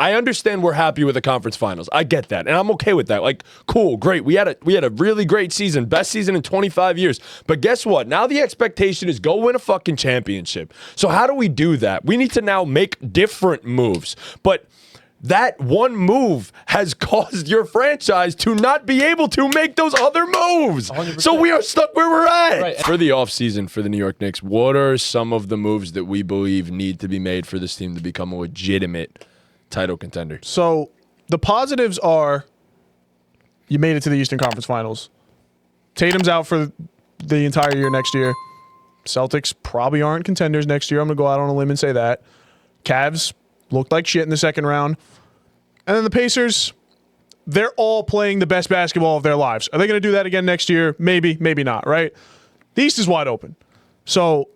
I understand we're happy with the conference finals. I get that, and I'm okay with that. Like, cool, great. We had a really great season, best season in 25 years. But guess what? Now the expectation is go win a fucking championship. So how do we do that? We need to now make different moves. But that one move has caused your franchise to not be able to make those other moves. 100%. So we are stuck where we're at. Right. For the offseason for the New York Knicks, what are some of the moves that we believe need to be made for this team to become a legitimate title contender? So the positives are you made it to the Eastern Conference Finals. Tatum's out for the entire year next year. Celtics probably aren't contenders next year. I'm going to go out on a limb and say that. Cavs looked like shit in the second round. And then the Pacers, they're all playing the best basketball of their lives. Are they going to do that again next year? Maybe, maybe not, right? The East is wide open. So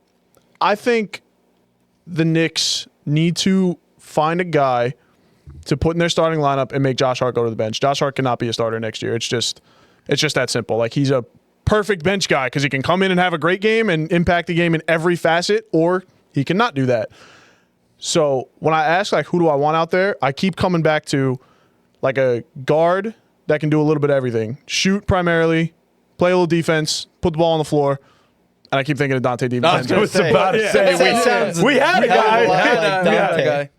I think the Knicks need to find a guy to put in their starting lineup and make Josh Hart go to the bench. Josh Hart cannot be a starter next year. It's just that simple. Like, he's a perfect bench guy because he can come in and have a great game and impact the game in every facet, or he cannot do that. So when I ask, like, who do I want out there, I keep coming back to, like, a guard that can do a little bit of everything. Shoot primarily, play a little defense, put the ball on the floor, and I keep thinking of Dante DiVincenzo. I was about to say, we had a guy.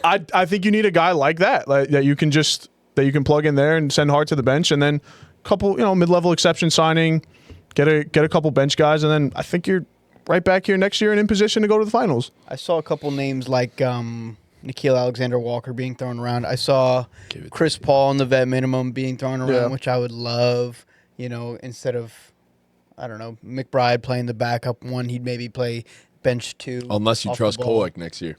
I think you need a guy like that, that you can plug in there and send Hart to the bench, and then a couple, mid-level exception signing, get a couple bench guys, and then I think you're right back here next year and in position to go to the finals. I saw a couple names like Nickeil Alexander-Walker being thrown around. I saw Chris Paul on the vet minimum being thrown around, which I would love. Instead of, I don't know, McBride playing the backup one, he'd maybe play bench 2. Unless you trust Kolek next year.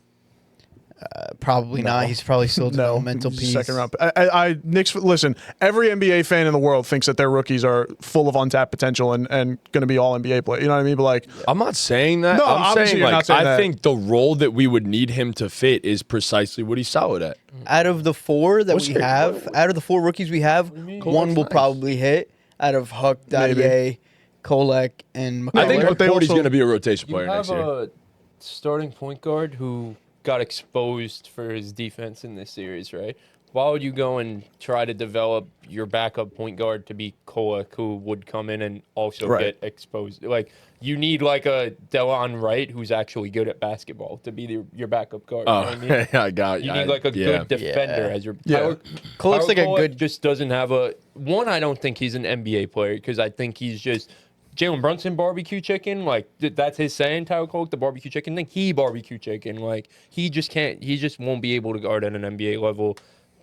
Probably not. He's probably still a developmental piece. Second round. Knicks, listen, every NBA fan in the world thinks that their rookies are full of untapped potential and going to be all NBA players. You know what I mean? But like, I'm not saying that. No, I'm saying, you're not saying I that. think the role that we would need him to fit is precisely what he's solid at. Out of the 4 that we have, out of the 4 rookies we have, one will probably hit. Out of Huck, Dadier, Kolek, and McCullough. I think Cody's going to be a rotation player next year. You have a starting point guard who got exposed for his defense in this series, right? Why would you go and try to develop your backup point guard to be Kolek, who would come in and also get exposed? Like, you need like a Delon Wright who's actually good at basketball to be your backup guard. Oh, you know what I mean? I got you. You need like a good defender as your Kolek's like a good. Just doesn't have a one. I don't think he's an NBA player because I think he's just Jalen Brunson barbecue chicken. Like that's his saying. Tyler Kolek, the barbecue chicken. I think he barbecue chicken. Like he just can't. He just won't be able to guard at an NBA level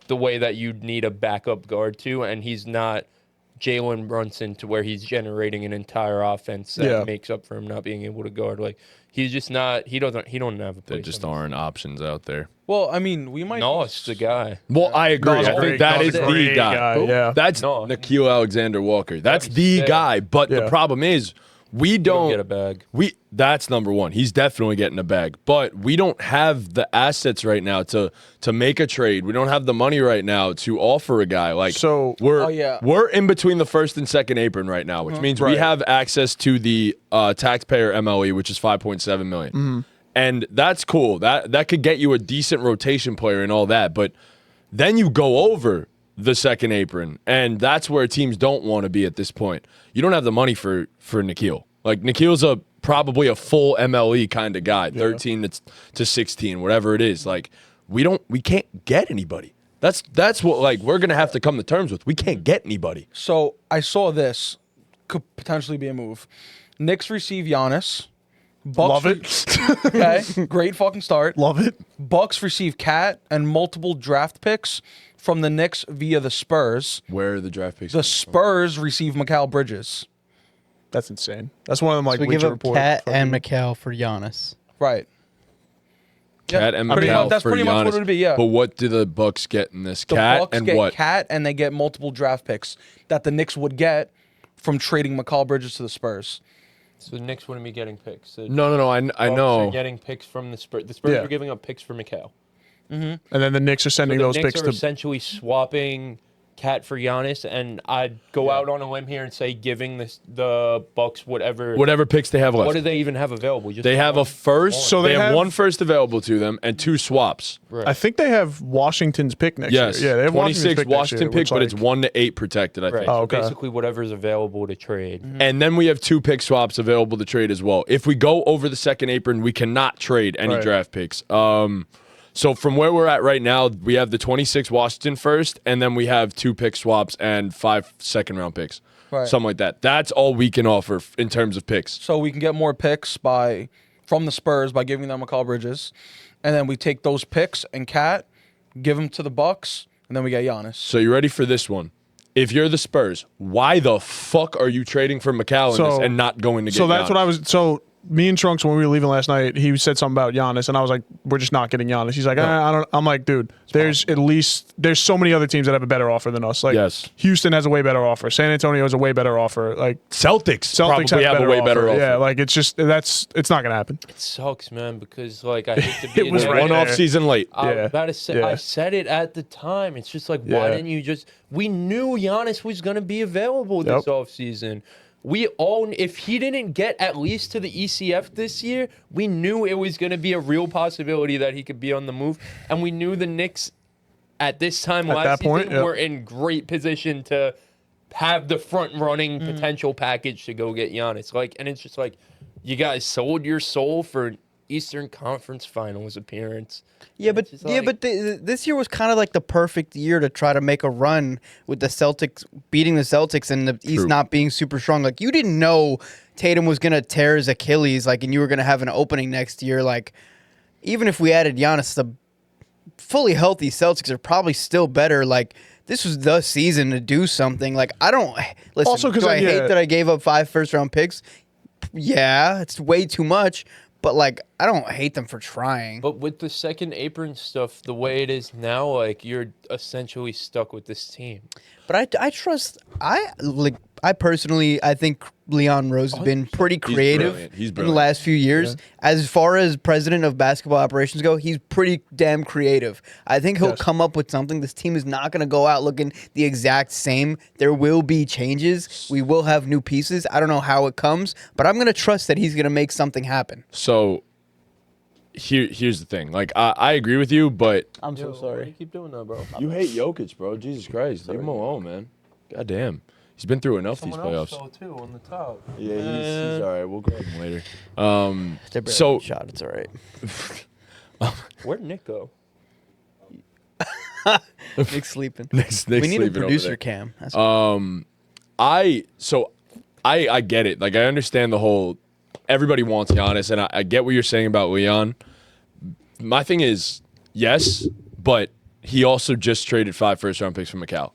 the way that you'd need a backup guard to, and he's not Jalen Brunson to where he's generating an entire offense that makes up for him not being able to guard. Like he's just not. He don't have a place. There just aren't options out there. Well, I mean, we might. No, it's the guy. Well, I agree. I think that is the guy. Yeah, that's Nickeil Alexander-Walker. That's the guy. But the problem is, we don't get a bag. That's number one. He's definitely getting a bag. But we don't have the assets right now to make a trade. We don't have the money right now to offer a guy. Like we're in between the first and second apron right now, which means we have access to the taxpayer MLE, which is $5.7 million. Mm-hmm. And that's cool. That could get you a decent rotation player and all that. But then you go over the second apron, and that's where teams don't want to be at this point. You don't have the money for Nickeil. Like Nikhil's probably a full MLE kind of guy, 13 to 16, whatever it is. Like we can't get anybody. That's what like we're gonna have to come to terms with. We can't get anybody. So I saw this could potentially be a move. Knicks receive Giannis. Bucks Love it. Okay, great fucking start. Love it. Bucks receive Cat and multiple draft picks from the Knicks via the Spurs. Where are the draft picks? The Spurs receive Mikal Bridges. That's insane. That's one of them like we give Bleacher up Report. Kat and Mikal for Giannis. Right. Cat and Mikal that's for pretty Giannis. much what it would be, yeah. But what do the Bucks get in this? The Cat Bucks and get what? Cat and they get multiple draft picks that the Knicks would get from trading Mikal Bridges to the Spurs. So the Knicks wouldn't be getting picks. No. I Bucks know. are getting picks from the Spurs. The Spurs are giving up picks for Mikal. And then the Knicks are sending those Knicks picks are to essentially swapping Cat for Giannis, and I'd go out on a limb here and say giving the Bucks whatever picks they have left. What do they even have available? Just they have a first. So they they have have- one first available to them and 2 swaps. Right. I think they have Washington's pick next Yes. year. Yeah, they have 26 Washington's Washington pick, pick, next but year, it's 1 to 8 protected, I Right. think. So okay. basically, whatever's available to trade. And then we have 2 pick swaps available to trade as well. If we go over the second apron, we cannot trade any Right. draft picks. So from where we're at right now, we have the 26 Washington first, and then we have 2 pick swaps and 5 second-round picks. Right. Something like that. That's all we can offer in terms of picks. So we can get more picks from the Spurs by giving them Mikal Bridges, and then we take those picks and Cat, give them to the Bucks, and then we get Giannis. So you ready for this one? If you're the Spurs, why the fuck are you trading for Mikal in this and not going to get So that's Giannis? what I was. So me and Trunks, when we were leaving last night, he said something about Giannis, and I was like, "We're just not getting Giannis." He's like, I don't. I'm like, dude, there's so many other teams that have a better offer than us. Like, Yes. Houston has a way better offer. San Antonio has a way better offer. Like, Celtics probably have a way better offer. Yeah, like it's just it's not gonna happen. It sucks, man, because like I hate to be It was an right One there. off season late. I was Yeah. about to say, Yeah. I said it at the time. It's just like, why Yeah. didn't you just? We knew Giannis was going to be available this Yep. offseason. We all, if he didn't get at least to the ECF this year, we knew it was going to be a real possibility that he could be on the move. And we knew the Knicks at this time At last that season point, yep. were in great position to have the front running potential package to go get Giannis. Like, and it's just like, you guys sold your soul for an Eastern Conference Finals appearance. Yeah, but It's just like- this year was kind of like the perfect year to try to make a run with the Celtics beating the Celtics and the East not being super strong. Like you didn't know Tatum was gonna tear his Achilles, like, and you were gonna have an opening next year. Like, even if we added Giannis, the fully healthy Celtics are probably still better. Like, this was the season to do something. Like, I don't listen. Also, 'cause do I I- hate yeah. that I gave up 5 first-round picks? Yeah, it's way too much. But like, I don't hate them for trying. But with the second apron stuff, the way it is now, like you're essentially stuck with this team. But I trust. I personally, I think Leon Rose has been pretty creative brilliant. He's in the brilliant. last few years. As far as president of basketball operations go, he's pretty damn creative. I think he'll come up with something. This team is not going to go out looking the exact same. There will be changes. We will have new pieces. I don't know how it comes, but I'm going to trust that he's going to make something happen. So here's the thing. Like I agree with you, but I'm so Why do sorry. you keep doing that, bro? you hate Jokic, bro. Jesus Christ, leave him alone, man. God damn, he's been through enough these playoffs. too on the top. Yeah, he's all right. We'll grab him later. They're barely So shot. It's all right. Where'd Nick go? Nick's sleeping. Nick's We need a sleeping over producer there. cam. That's I get it. Like I understand the whole. Everybody wants Giannis, and I get what you're saying about Leon. My thing is, yes, but he also just traded 5 first-round picks for Mikal.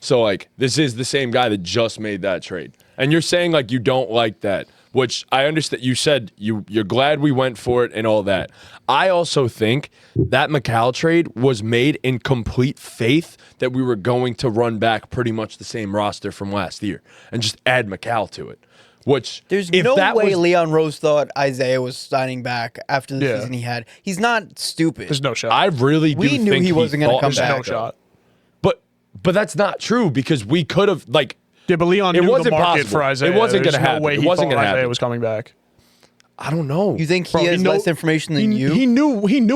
So like, this is the same guy that just made that trade, and you're saying like you don't like that, which I understand. You said you're glad we went for it and all that. I also think that Mikal trade was made in complete faith that we were going to run back pretty much the same roster from last year and just add Mikal to it. Which There's if no that way was, Leon Rose thought Isaiah was signing back after the Yeah. season he had. He's not stupid. There's no shot. I really do We knew think he wasn't gonna thought come There's that, back. no though. shot. But that's not true because we could have like Yeah, but Leon It knew the wasn't market possible. for Isaiah. It wasn't There's gonna happen. No way It he wasn't thought gonna Isaiah happen. was coming back. I don't know. You think Bro, he has know- less information than you? He knew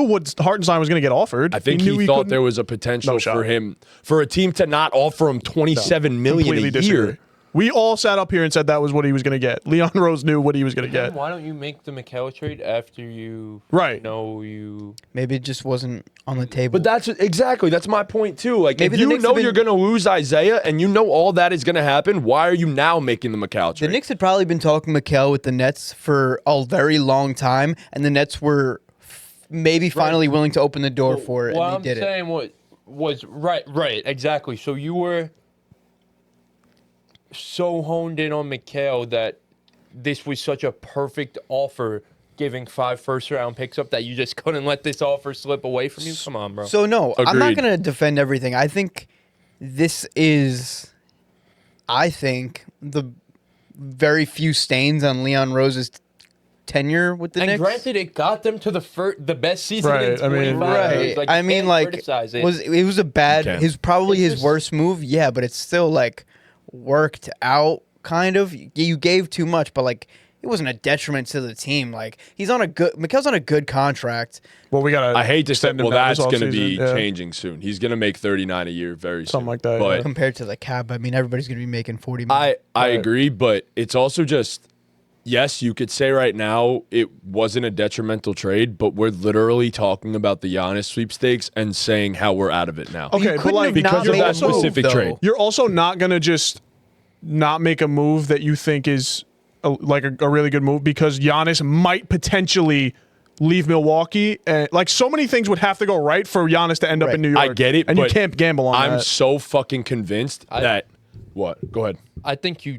what Hartenstein was going to get offered. I think knew he thought couldn't- there was a potential No shot. for him for a team to not offer him $27 million Completely a disagree. year. We all sat up here and said that was what he was going to get. Leon Rose knew what he was going to Then get. why don't you make the Mikal trade after you Right. know you Maybe it just wasn't on the table. But that's my point too. Like Maybe if the you Knicks know have been- you're going to lose Isaiah and you know all that is going to happen, why are you now making the Mikal the trade? Knicks had probably been talking Mikal with the Nets for a very long time, and the Nets were maybe finally willing to open the door for it, What and I'm they did it. saying was right, exactly. So you were so honed in on Mikal that this was such a perfect offer, giving 5 first-round picks up that you just couldn't let this offer slip away from you. Come on, bro. So no, I'm not Agreed. going to defend everything. I think this is, the very few stains on Leon Rose's tenure with the And Knicks. granted, it got them to the best season Right, in I mean, 25 years. Right. Like, I you mean, can't like, criticize it. it was a bad. Okay. His probably It's his just- worst move. Yeah, but it's still like worked out. Kind of. You gave too much, but like it wasn't a detriment to the team. Like Mikal's on a good contract. Well, we gotta. I hate to say, extend him well, down this that's going to be offseason. Yeah. changing soon. He's going to make 39 a year very soon. Something like that, But yeah. Compared to the cap, I mean, everybody's going to be making 40 million. I agree, but it's also just, yes, you could say right now it wasn't a detrimental trade, but we're literally talking about the Giannis sweepstakes and saying how we're out of it now. Okay, but couldn't like have because not of made that a move, specific though. trade. you're also not gonna just not make a move that you think is a really good move because Giannis might potentially leave Milwaukee, and like so many things would have to go right for Giannis to end up Right. in New York. I get it, and you but can't gamble on I'm that. so fucking convinced that what? Go ahead. I think you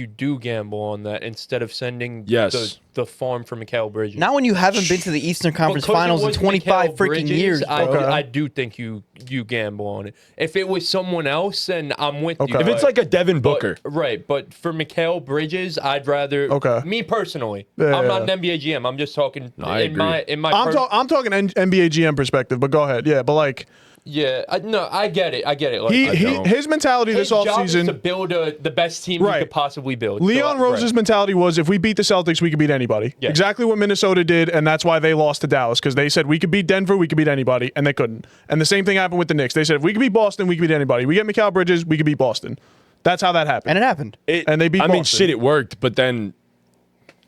do gamble on that instead of sending Yes. the farm for Mikal Bridges. Not when you haven't been to the Eastern Conference Because it Finals in was 25 Mikal freaking Bridges, years. I, Bro. I do think you gamble on it. If it was someone else, then I'm with you. Okay. If it's like a Devin Booker, Right, but for Mikal Bridges, I'd rather. Okay. Me personally, Yeah, I'm yeah, not an NBA GM. I'm just talking I in agree. my. I'm talking NBA GM perspective, but go ahead. Yeah, but like Yeah, no, I get it. Like, his mentality his this job is to offseason. build the best team Right. he could possibly build. Leon So, Rose's right. mentality was if we beat the Celtics, we could beat anybody. Yeah. Exactly what Minnesota did, and that's why they lost to Dallas because they said we could beat Denver, we could beat anybody, and they couldn't. And the same thing happened with the Knicks. They said if we could beat Boston, we could beat anybody. We get Mikal Bridges, we could beat Boston. That's how that happened. And it happened. And they beat I mean, Boston. shit, it worked, but then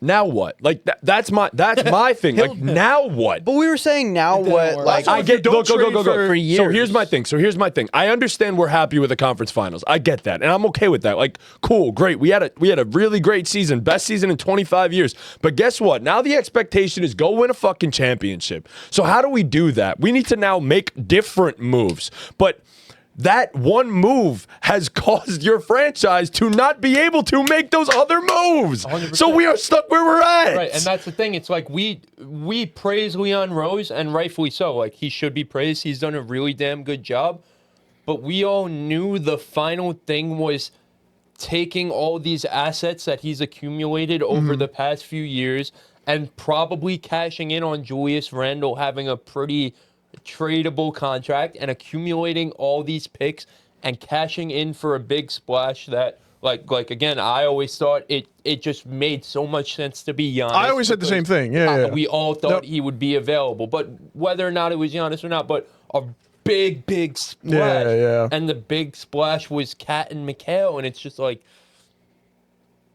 now what? Like that's my thing. Like now what? But we were saying now what, work. like, I get don't go. for So years. here's my thing. I understand we're happy with the conference finals. I get that, and I'm okay with that. Like, cool, great. We had a really great season, best season in 25 years. But guess what? Now the expectation is go win a fucking championship. So how do we do that? We need to now make different moves. But that one move has caused your franchise to not be able to make those other moves. 100%. So we are stuck where we're at. Right, and that's the thing. It's like we praise Leon Rose, and rightfully so. Like he should be praised. He's done a really damn good job. But we all knew the final thing was taking all these assets that he's accumulated over the past few years and probably cashing in on Julius Randle having a pretty tradable contract and accumulating all these picks and cashing in for a big splash that like again, I always thought it just made so much sense to be Giannis. I always said the same thing. Yeah. We all thought No. he would be available, but whether or not it was Giannis or not, but a big splash. Yeah. And the big splash was Cat and Mikal, and it's just like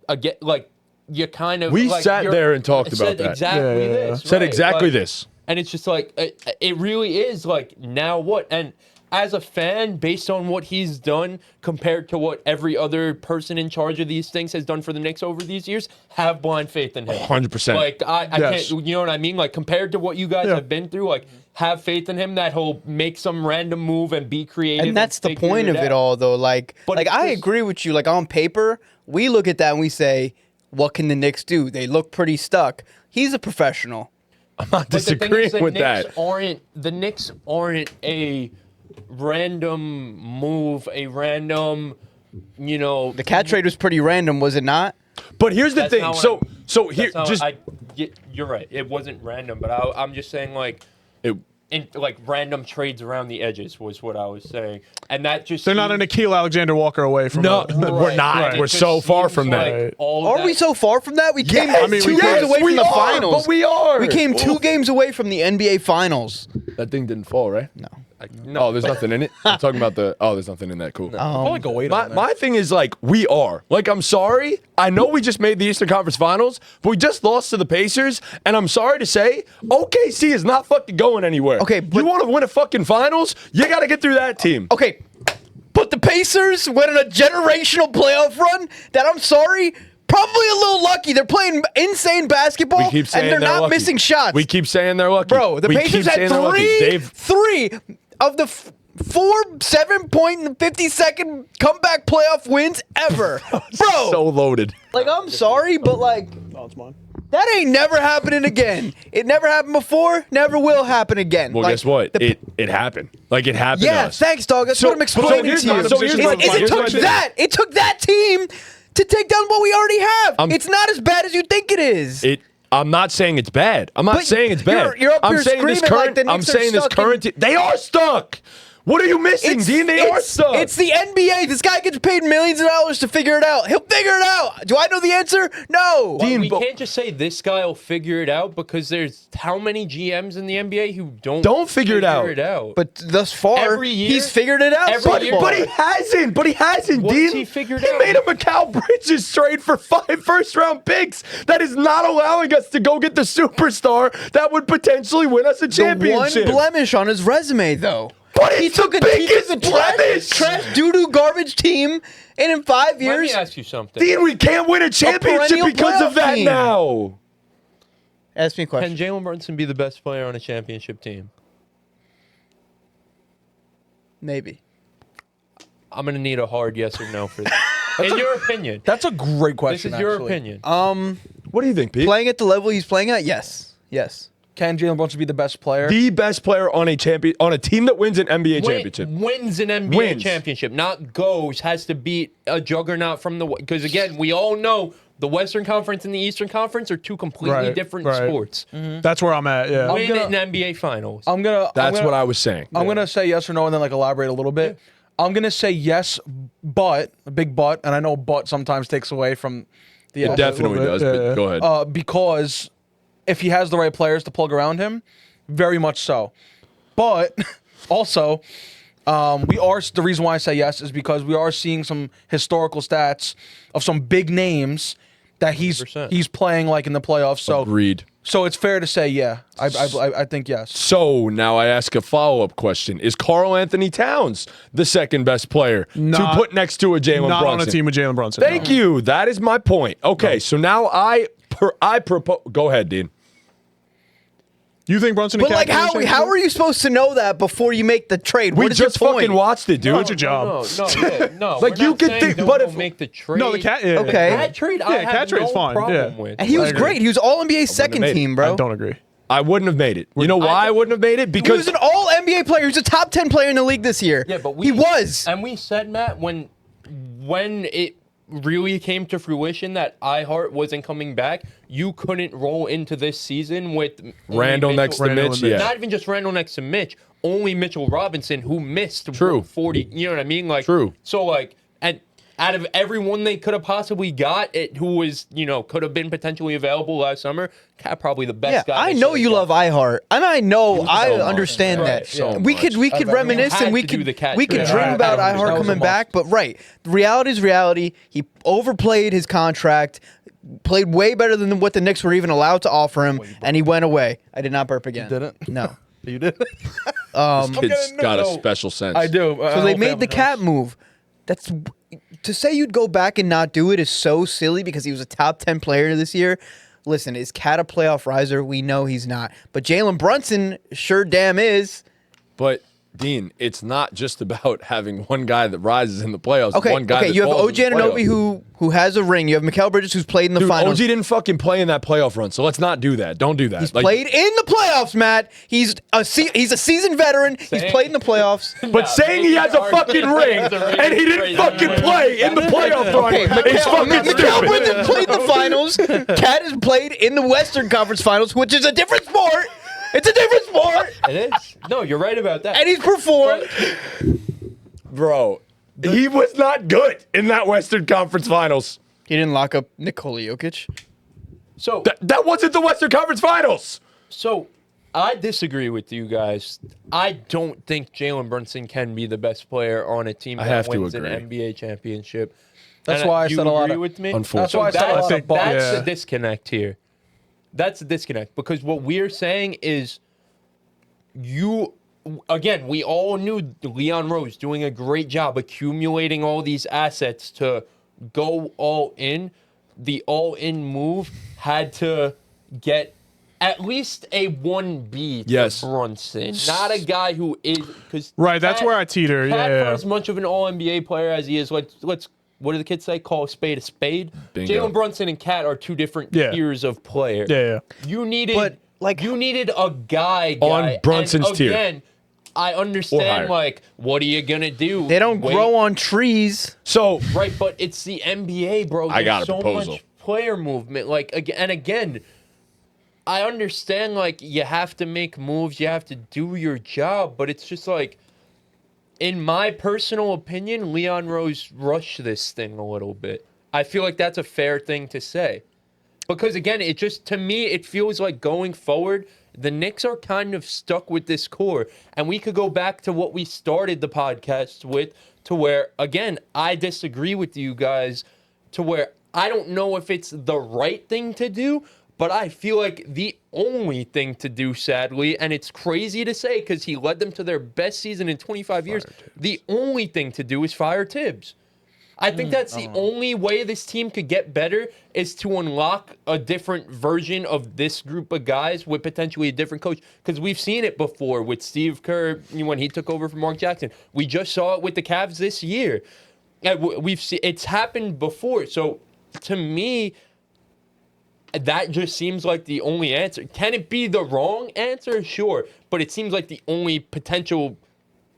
again, like you kind of We like, sat you're- there and talked said about that. Exactly Yeah. this. Said right, exactly like- this. and it's just like, it really is like, now what? And as a fan, based on what he's done compared to what every other person in charge of these things has done for the Knicks over these years, have blind faith in him. 100%. Like, I Yes. can't, you know what I mean? Like, compared to what you guys Yeah. have been through, like, have faith in him that he'll make some random move and be creative. and that's the figure point of it out. all, though. Like, But like it's I just- agree with you. Like on paper, we look at that and we say, "What can the Knicks do? They look pretty stuck." He's a professional. I'm not But the thing disagreeing is, with that. The Knicks aren't a random move, a random, you know. The cat trade was pretty random, was it not? But here's the That's thing. how So here, That's just how you're right. It wasn't random, but I'm just saying like. it, Like random trades around the edges was what I was saying, and that just They're not an Nikhil Alexander Walker away from no, that. we're not. Right. We're It just so far seems from like that. all Are that- we so far from that? We came Yes, I mean, two we games are. away we from the are, finals. but we are. We came 2 games away from the NBA Finals. That thing didn't fall, right? No. No, Oh, there's nothing in it. I'm talking about the. Oh, there's nothing in that. Cool. I'll probably go wait on that. My thing is like we are. Like I'm sorry. I know we just made the Eastern Conference Finals, but we just lost to the Pacers, and I'm sorry to say OKC is not fucking going anywhere. Okay, you but- want to win a fucking finals? You got to get through that team. Okay, but the Pacers went on a generational playoff run that I'm sorry, probably a little lucky. They're playing insane basketball, We keep saying and they're not lucky. missing shots. We keep saying they're lucky. Bro, the We Pacers keep had saying they're lucky. three of the 4 7-point and 50-second comeback playoff wins ever. Bro, so loaded. like, I'm sorry, but like, Oh, it's mine. that ain't never happening again. It never happened before, never will happen again. Well, Like, guess what? the- It happened. Like it happened. to yeah, us. thanks, dog. That's So- what I'm so explaining here's to you. my- so here's my thing. It Here's my took thing. that. It took that team to take down what we already have. I'm- It's not as bad as you think it is. I'm not saying it's bad. I'm not But saying it's bad. you're up I'm here saying this screaming like current. the Knicks I'm are saying this stuck current. They are stuck. What are you missing, Dean? They are stuck. It's the NBA. This guy gets paid millions of dollars to figure it out. He'll figure it out. Do I know the answer? No. Dean, We can't just say this guy will figure it out because there's how many GMs in the NBA who don't figure it out. But thus far, Every year- he's figured it out. every so year- far. But he hasn't. What's Dean. he figured He out? made a Mikal Bridges trade for 5 first-round picks. That is not allowing us to go get the superstar that would potentially win us a the championship. one blemish on his resume, though. But it's the biggest blemish. trash doo-doo garbage team, and in 5 Let me years, ask you something. Dean, we can't win a championship perennial because of playoff that team. now. ask me a Can question. Jalen Brunson be the best player on a championship team? Maybe. I'm gonna need a hard yes or no for that. In your opinion, That's a great this question. is your actually. opinion. What do you think, Pete? Playing at the level he's playing at, yes. Can Jalen Brunson be the best player? The best player on a team that wins an NBA championship. Wins an NBA Wins. championship, not goes, has to beat a juggernaut from the. Because again, we all know the Western Conference and the Eastern Conference are two completely Right, different right. sports. That's where I'm at. Yeah. Win gonna- an NBA Finals. That's what I was saying. I'm gonna say yes or no, and then like elaborate a little bit. I'm gonna say yes, but a big but, and I know but sometimes takes away from the It yes. definitely little does, bit, but yeah. go ahead. Because if he has the right players to plug around him, very much so. But also, the reason why I say yes is because we are seeing some historical stats of some big names that he's 100%. playing like in the playoffs. So Agreed. So it's fair to say yeah. I think yes. So now I ask a follow-up question. Is Karl Anthony Towns the second best player to put next to a Jalen Brunson? Not on a team with Jalen Brunson. Thank you. That is my point. Okay, so now I propose. Go ahead, Dean. You think Brunson? But like, how are you supposed to know that before you make the trade? We What is your just point? fucking watched it, dude. What's your job? No. Like, we're you not could saying think- don't but go if- make the trade. No, the cat. Yeah, Okay. Cat trade. I Yeah, have cat trade's no fine, problem yeah. with. And he was I agree. great. He was All NBA second made it. team, bro. I don't agree. I wouldn't have made it. You know why I wouldn't have made it? He Because was an All NBA player. He was a top 10 player in the league this year. Yeah, but he was. And we said, Matt, when it really came to fruition that iHeart wasn't coming back, you couldn't roll into this season with only Randall Mitchell- next to Randall Mitch, and Mitch. yeah. Not even just Randall next to Mitch, only Mitchell Robinson, who missed True. 40. You know what I mean? Like, True. So like, and out of everyone they could have possibly got, who was could have been potentially available last summer, Cat probably the best Yeah, guy. I they know should've you got. love iHeart, and I know I much, understand right, that. so we much. could reminisce had and we to do could the Cat we could trade. dream Yeah, about that was iHeart a coming must. back, but right, reality is reality. He overplayed his contract, played way better than what the Knicks were even allowed to offer him, and he went away. I did not burp again. Didn't? No. You did. kid's got a no. special sense. I do. So they made the Cat move. That's to say you'd go back and not do it is so silly because he was a top 10 player this year. Listen, is Cat a playoff riser? We know he's not. But Jalen Brunson sure damn is. But Dean, it's not just about having one guy that rises in the playoffs. Okay, one guy that you have falls OG in the Anunoby playoffs. who has a ring. You have Mikal Bridges who's played in the Dude, finals. OG didn't fucking play in that playoff run, so let's not do that. Don't do that. He's played in the playoffs, Matt. He's a seasoned veteran. He's played in the playoffs. But saying he has a fucking ring and he didn't fucking play in the playoff run Okay, is fucking Mikal Bridges stupid. played in the finals. Cat has played in the Western Conference Finals, which is a different sport. It's a different sport, It is. No, you're right about that. and he's performed. Bro, he was not good in that Western Conference Finals. He didn't lock up Nikola Jokic. So That wasn't the Western Conference Finals. So, I disagree with you guys. I don't think Jalen Brunson can be the best player on a team I that have to wins an agree. NBA championship. That's And why I you said a lot agree of- with me. Unfortunately. That's why I said a lot of that's yeah. the disconnect here. That's the disconnect because what we're saying is, we all knew Leon Rose doing a great job accumulating all these assets to go all in. The all-in move had to get at least a 1B for Yes. Brunson, not a guy who is because Right, that's where I teeter. Cat, Yeah. for as much of an All-NBA player as he is, let's what do the kids say? Call a spade a spade. Bingo. Jalen Brunson and Cat are two different Yeah. tiers of player. Yeah. You needed, But, like- you needed a guy On and Brunson's tier. again, I Or understand. higher. Like, what are you gonna do? They don't Wait. grow on trees. So Right, but it's the NBA, bro. I got There's a so proposal. much player movement. Like again, I understand, like, you have to make moves, you have to do your job, but it's just like, in my personal opinion, Leon Rose rushed this thing a little bit. I feel like that's a fair thing to say. Because, again, it just, to me, it feels like going forward, the Knicks are kind of stuck with this core. And we could go back to what we started the podcast with, to where, again, I disagree with you guys, to where I don't know if it's the right thing to do, but I feel like the only thing to do, sadly, and it's crazy to say because he led them to their best season in 25 years, the only thing to do is fire Thibs. I think that's the only way this team could get better is to unlock a different version of this group of guys with potentially a different coach. Because we've seen it before with Steve Kerr when he took over from Mark Jackson. We just saw it with the Cavs this year. We've seen it's happened before. So to me, that just seems like the only answer. Can it be the wrong answer? Sure. But it seems like the only potential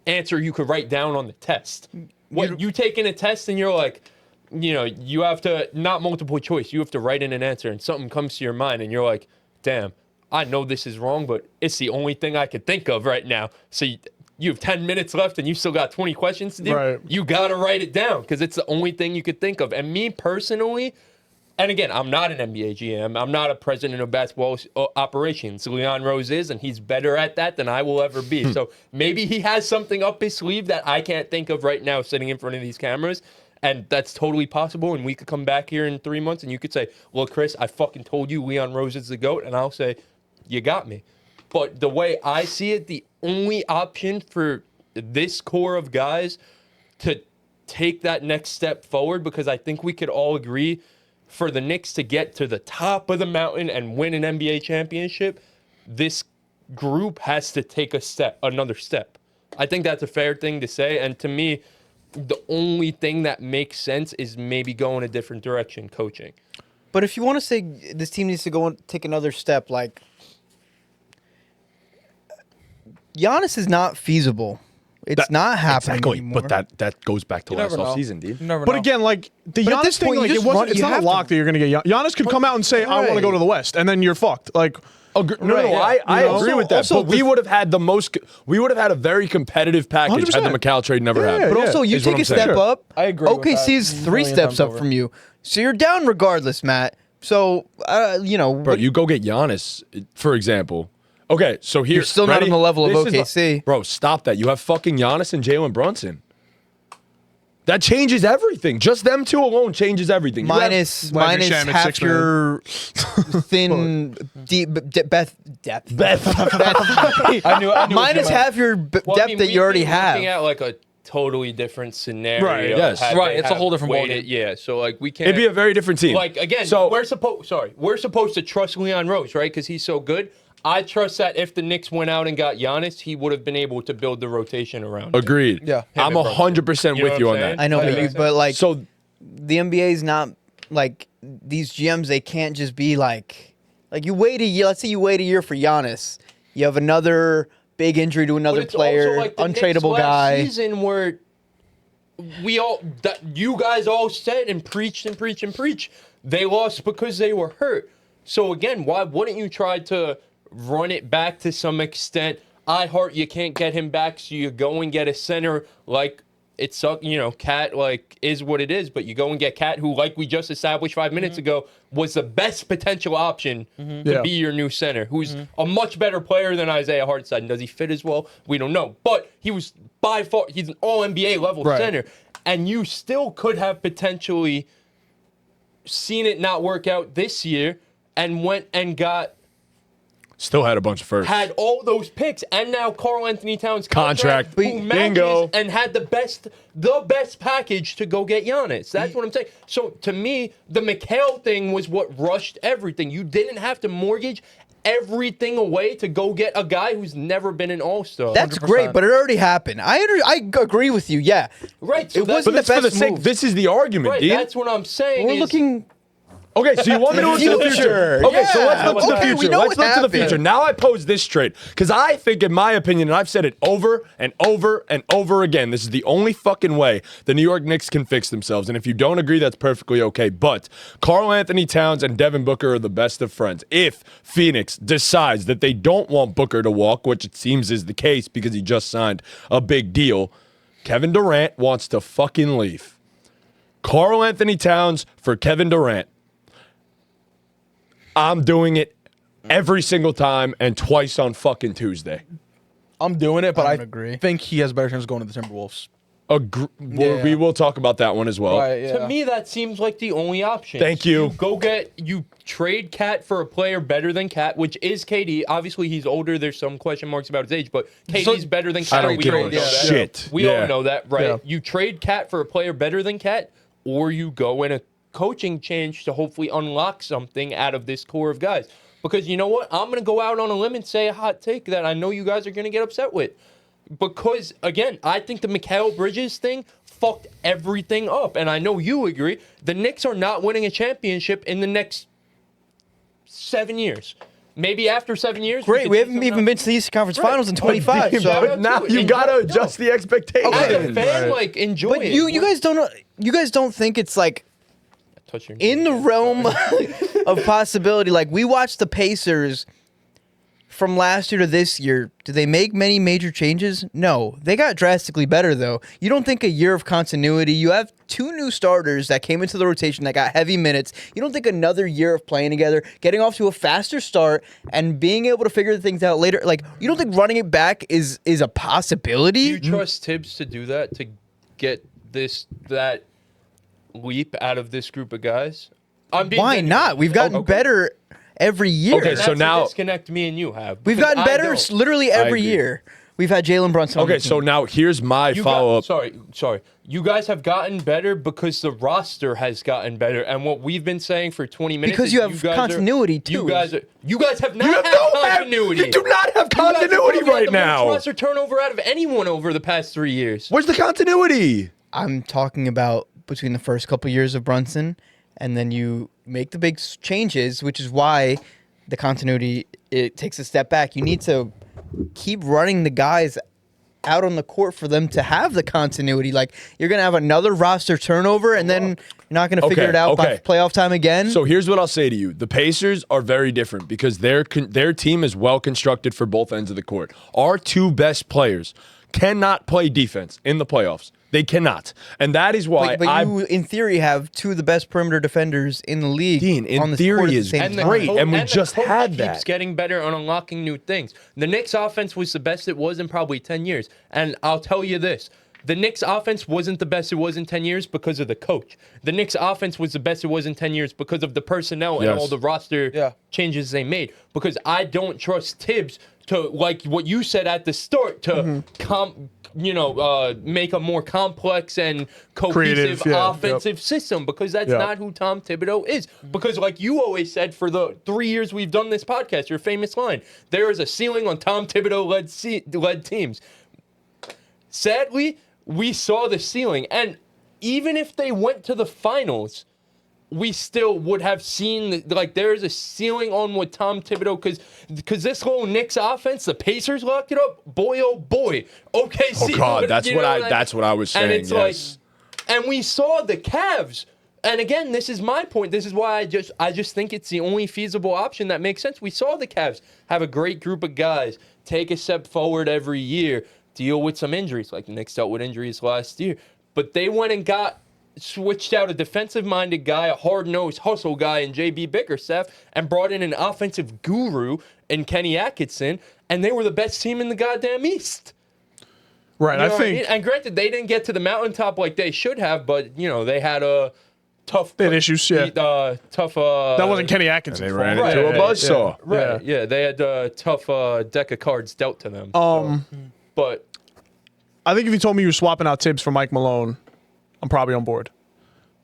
answer you could write down on the test. What you take in a test and you're like, you have to, not multiple choice, you have to write in an answer and something comes to your mind and you're like, damn, I know this is wrong, but it's the only thing I could think of right now. So you have 10 minutes left and you still got 20 questions to do. Right. You got to write it down because it's the only thing you could think of. And me personally, and again, I'm not an NBA GM. I'm not a president of basketball operations. Leon Rose is, and he's better at that than I will ever be. So maybe he has something up his sleeve that I can't think of right now sitting in front of these cameras. And that's totally possible. And we could come back here in 3 months and you could say, well, Chris, I fucking told you Leon Rose is the GOAT. And I'll say, you got me. But the way I see it, the only option for this core of guys to take that next step forward, because I think we could all agree for the Knicks to get to the top of the mountain and win an NBA championship, this group has to take another step. I think that's a fair thing to say. And to me, the only thing that makes sense is maybe going a different direction, coaching. But if you want to say this team needs to go and take another step, like, Giannis is not feasible. It's not happening anymore. But that goes back to last offseason, dude. But again, like the Giannis thing, like it's not a lock that you're going to get. Giannis could come out and say, "I want to go to the West," and then you're fucked. Like, I agree with that. But we would have had we would have had a very competitive package 100%. had the Mikal trade never happened. But also, you take a step up. I agree. OKC is 3 steps up from you, so you're down regardless, Matt. So Bro, you go get Giannis, for example. Okay, so here you're still not on the level of OKC. Bro, stop that. You have fucking Giannis and Jalen Brunson. That changes everything. Just them two alone changes everything. Minus half your thin depth. I knew Minus half your depth that you already have. Looking at like a totally different scenario. Right, yes. Right, it's a whole different ballgame. Yeah, so like we can't. It'd be a very different team. Like again, we're supposed to trust Leon Rose, right? Because he's so good. I trust that if the Knicks went out and got Giannis, he would have been able to build the rotation around him. Agreed. Yeah. I'm 100% with you on that. I know, but like, So the NBA is not like these GMs. They can't just be like you wait a year. Let's say you wait a year for Giannis. You have another big injury to another player, like the untradeable Knicks guy. Last season where you guys all said and preached and preached and preached, they lost because they were hurt. So again, why wouldn't you try to run it back to some extent? You can't get him back, so you go and get a center like it's Cat like is what it is, but you go and get Cat, who like we just established 5 minutes ago was the best potential option to be your new center, who's a much better player than Isaiah Hartenstein. Does he fit as well? We don't know, but he was by far he's an all NBA level center, and you still could have potentially seen it not work out this year and went and got. still had a bunch of firsts. Had all those picks, and now Karl Anthony Towns Contract. who matches Bingo. and had the best package to go get Giannis. That's what I'm saying. So to me, the Mikal thing was what rushed everything. You didn't have to mortgage everything away to go get a guy who's never been an All-Star. That's 100%. great, but it already happened. I agree with you. Yeah, right. So it wasn't But the that's for the best sake. move. This is the argument, right. dude. That's what I'm saying. We're looking. Okay, so you want me to look to the future? Okay, so let's look to the Okay, we future. know Let's what look to the happened. future. Now I pose this trade because I think, in my opinion, and I've said it over and over and over again, this is the only fucking way the New York Knicks can fix themselves. And if you don't agree, that's perfectly okay. But Karl Anthony Towns and Devin Booker are the best of friends. If Phoenix decides that they don't want Booker to walk, which it seems is the case because he just signed a big deal, Kevin Durant wants to fucking leave. Karl Anthony Towns for Kevin Durant. I'm doing it every single time and twice on fucking Tuesday. I'm doing it, but I don't agree. think he has better chance of going to the Timberwolves. We will talk about that one as well. Right, yeah. To me, that seems like the only option. Thank you. You trade Cat for a player better than Cat, which is KD. Obviously, he's older. There's some question marks about his age, but KD's better than Cat. I don't We give all a know that. shit. We Yeah. all know that, right? Yeah. You trade Cat for a player better than Cat, or you go in a coaching change to hopefully unlock something out of this core of guys. Because you know what? I'm going to go out on a limb and say a hot take that I know you guys are going to get upset with. Because, again, I think the Mikal Bridges thing fucked everything up. And I know you agree. The Knicks are not winning a championship in the next 7 years. Maybe after 7 years. Great, we haven't even been to the Eastern Conference Finals in 25. But So, now you gotta adjust the expectations. As a fan, like, enjoy but it. you guys don't know. You guys don't think it's like Touch your in the realm of possibility. Like we watched the Pacers from last year to this year. Did they make many major changes? No. They got drastically better though. You don't think a year of continuity? You have two new starters that came into the rotation that got heavy minutes. You don't think another year of playing together, getting off to a faster start, and being able to figure things out later? Like you don't think running it back is a possibility? Do you trust Thibs to do that, to get that leap out of this group of guys? Why genuine. not? We've gotten Okay. better every year. Okay, That's so the now- disconnect me and you have. We've because gotten I better don't. literally every agree. year. We've had Jalen Brunson. on the Okay, so team. now here's my You follow up. sorry. You guys have gotten better because the roster has gotten better, and what we've been saying for 20 minutes Because is you have guys continuity, You too. guys have not You have had no continuity. You do not have You guys have continuity probably had right the most now. roster turnover out of anyone over the past 3 years. Where's the continuity? I'm talking about between the first couple years of Brunson, and then you make the big changes, which is why the continuity it takes a step back. You need to keep running the guys out on the court for them to have the continuity. Like you're gonna have another roster turnover, and then you're not gonna figure Okay, it out by okay. playoff time again. So here's what I'll say to you: the Pacers are very different because their team is well constructed for both ends of the court. Our two best players cannot play defense in the playoffs. They cannot, and that is why but you, in theory, have two of the best perimeter defenders in the league. Dean, in on this theory court at the is same And time. great. and we the just coach had keeps that. getting better on unlocking new things. The Knicks offense was the best it was in probably 10 years. And I'll tell you this. The Knicks offense wasn't the best it was in 10 years because of the coach. The Knicks offense was the best it was in 10 years because of the personnel and Yes. all the roster changes they made. Because I don't trust Thibs to, like what you said at the start, to make a more complex and cohesive Creative, yeah, offensive system, because that's Yeah. not who Tom Thibodeau is. Because like you always said for the 3 years we've done this podcast, your famous line, there is a ceiling on Tom Thibodeau-led teams. Sadly, we saw the ceiling. And even if they went to the finals, we still would have seen, there is a ceiling on what Tom Thibodeau, because this whole Knicks offense, the Pacers locked it up. Boy, oh boy. OKC. Oh God, that's you what know that's what I was saying. And it's yes. and we saw the Cavs. And again, this is my point. This is why I just think it's the only feasible option that makes sense. We saw the Cavs have a great group of guys, take a step forward every year, deal with some injuries, like the Knicks dealt with injuries last year. But they went and switched out a defensive-minded guy, a hard-nosed hustle guy in J.B. Bickerstaff, and brought in an offensive guru in Kenny Atkinson, and they were the best team in the goddamn East. Right, You know I what think mean? And granted, they didn't get to the mountaintop like they should have, but, they had a tough... They had issues, yeah. Tough... that wasn't Kenny Atkinson. They ran Right, into a right, buzzsaw. Right, yeah, they had a tough deck of cards dealt to them. But... I think if you told me you were swapping out Thibs for Mike Malone, I'm probably on board.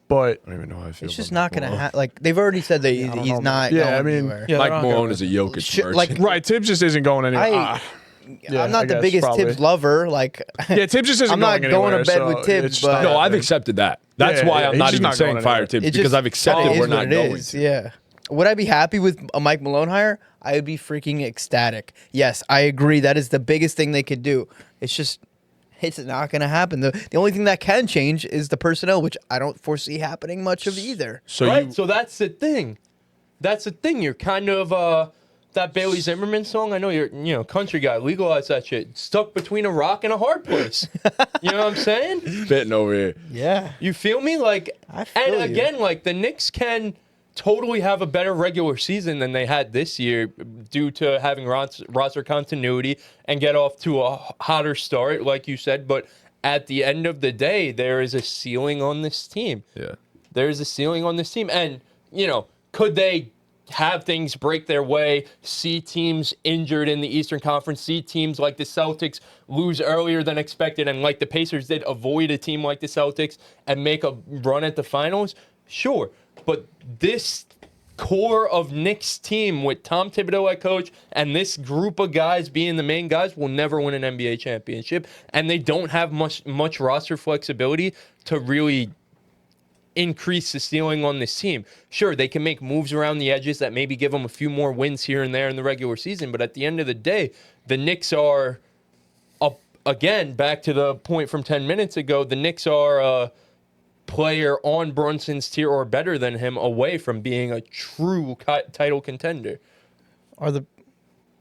But I don't even know how I feel. It's just about not Mike going to Malone. happen. Like they've already said that he's know, not. Yeah, going I mean, anywhere. Yeah, Mike they're not Malone gonna- is a Jokic Shit, merchant. like- right, Thibs just isn't going anywhere. Yeah, I'm not I the guess, biggest probably. Tibbs lover. Like, Yeah, Tibbs just isn't I'm not going going anywhere, to bed so with Tibbs, it's but not No, I've happening. accepted that. That's Yeah, why yeah, I'm he's not just even not saying going fire anywhere. Tibbs it because just- I've accepted it is we're what not it going is. to. Yeah. Would I be happy with a Mike Malone hire? I would be freaking ecstatic. Yes, I agree. That is the biggest thing they could do. It's not going to happen. The only thing that can change is the personnel, which I don't foresee happening much of either. So Right? So that's the thing. That's the thing. You're kind of that Bailey Zimmerman song. I know you're country guy. Legalize that shit. Stuck between a rock and a hard place. You know what I'm saying? spitting over here. Yeah. You feel me? Like, I feel and you. again, like the Knicks can totally have a better regular season than they had this year due to having roster continuity and get off to a hotter start, like you said. But at the end of the day, there is a ceiling on this team. Yeah. There is a ceiling on this team, and could they have things break their way, see teams injured in the Eastern Conference, see teams like the Celtics lose earlier than expected, and like the Pacers did, avoid a team like the Celtics and make a run at the finals? Sure. But this core of Knicks team with Tom Thibodeau at coach and this group of guys being the main guys will never win an NBA championship, and they don't have much roster flexibility to really increase the ceiling on this team. Sure, they can make moves around the edges that maybe give them a few more wins here and there in the regular season, but at the end of the day, the Knicks are, again, back to the point from 10 minutes ago, the Knicks are a player on Brunson's tier or better than him away from being a true title contender. This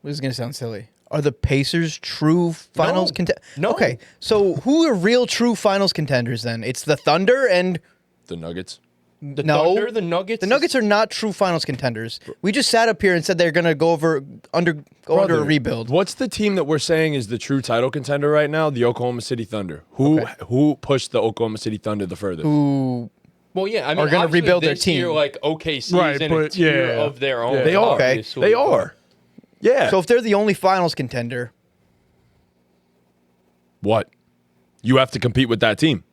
is going to sound silly. Are the Pacers true finals contenders? No. Okay, so who are real true finals contenders then? It's the Thunder and... The Nuggets. The No. Thunder, the Nuggets. The Nuggets are not true finals contenders. We just sat up here and said they're going to go under a rebuild. What's the team that we're saying is the true title contender right now? The Oklahoma City Thunder. Who pushed the Oklahoma City Thunder the furthest? Who Well, yeah, I mean, are gonna obviously rebuild their this year, team. like OKC Right, is in a but tier yeah. of their own. Yeah. They are. obviously. They are. Yeah. So if they're the only finals contender, What? You have to compete with that team.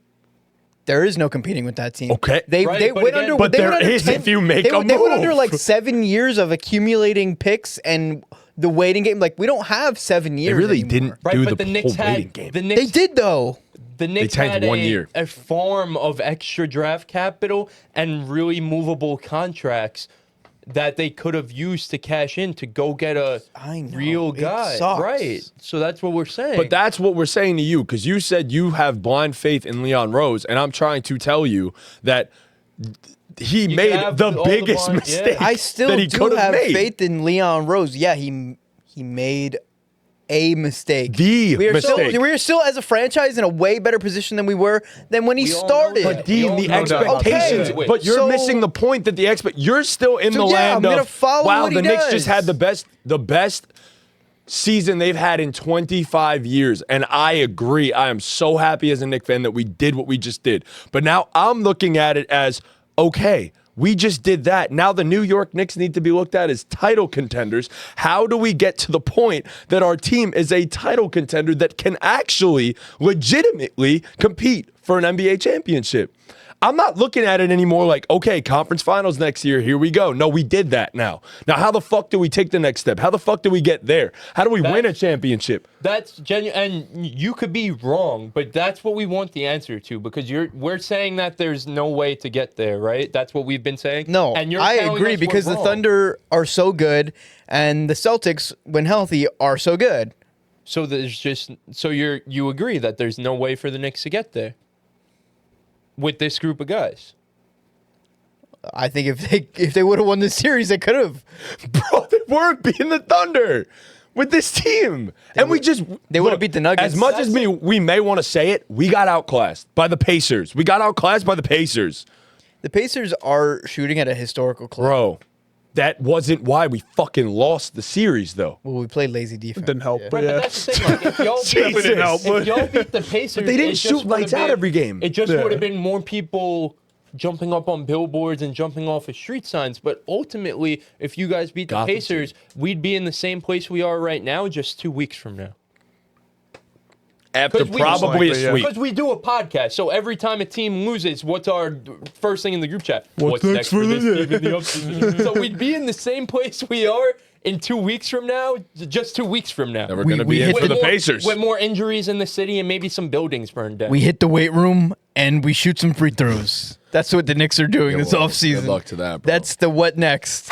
there is no competing with that team. Okay. They Right, they but went again- under. But they there went under is 10 if you make they, a they went under move. like 7 years of accumulating picks and the waiting game. Like we don't have 7 years. They really anymore. didn't Right, do but the the Knicks whole waiting had game. the Knicks. They did though. The Knicks tanked had 1 year. a farm of extra draft capital and really movable contracts that they could have used to cash in to go get a I know, real it guy. sucks. Right. So that's what we're saying. But that's what we're saying to you because you said you have blind faith in Leon Rose, and I'm trying to tell you that he You made have the all the biggest blind- mistake I still that he do could have made. faith in Leon Rose. Yeah, he made a mistake. The we are mistake. Still, we are still as a franchise in a way better position than we were than when he We all know started. that. But Dean, the No doubt. expectations. Okay. But you're So- missing the point that you're still in So the yeah, land I'm gonna of follow wow. what he The Knicks does. just had the best season they've had in 25 years, and I agree. I am so happy as a Knicks fan that we did what we just did. But now I'm looking at it as okay. We just did that. Now the New York Knicks need to be looked at as title contenders. How do we get to the point that our team is a title contender that can actually legitimately compete for an NBA championship? I'm not looking at it anymore like, okay, conference finals next year, here we go. No, we did that now. Now, how the fuck do we take the next step? How the fuck do we get there? How do we win a championship? That's genuine, and you could be wrong, but that's what we want the answer to because we're saying that there's no way to get there, right? That's what we've been saying. No, and you're I telling agree us we're because the wrong. Thunder are so good and the Celtics, when healthy, are so good. So you agree that there's no way for the Knicks to get there with this group of guys. I think if they would have won this series, they could have. Bro, they weren't beating the Thunder with this team. And we just... they would've look, beat the Nuggets. As much as we may want to say it, we got outclassed by the Pacers. We got outclassed by the Pacers. The Pacers are shooting at a historical clip. Bro, that wasn't why we fucking lost the series, though. Well, we played lazy defense. Didn't help, Yeah. but Right, yeah. but that's the thing. Like, if y'all Jesus. Didn't help, if y'all beat the Pacers, But they didn't it just shoot would've lights out been- every game. It just Yeah. would have been more people jumping up on billboards and jumping off of street signs. But ultimately, if you guys beat the Gotham Pacers, we'd be in the same place we are right now just 2 weeks from now. After probably a sweep. Because we do a podcast, so every time a team loses, what's our first thing in the group chat? What's next for this the team in the offseason? So we'd be in the same place we are in 2 weeks from now, just 2 weeks from now. And we're going to be in hit for the more- Pacers. With more injuries in the city and maybe some buildings burned down. We hit the weight room and we shoot some free throws. That's what the Knicks are doing this well, offseason. good luck to that, bro. That's the what next.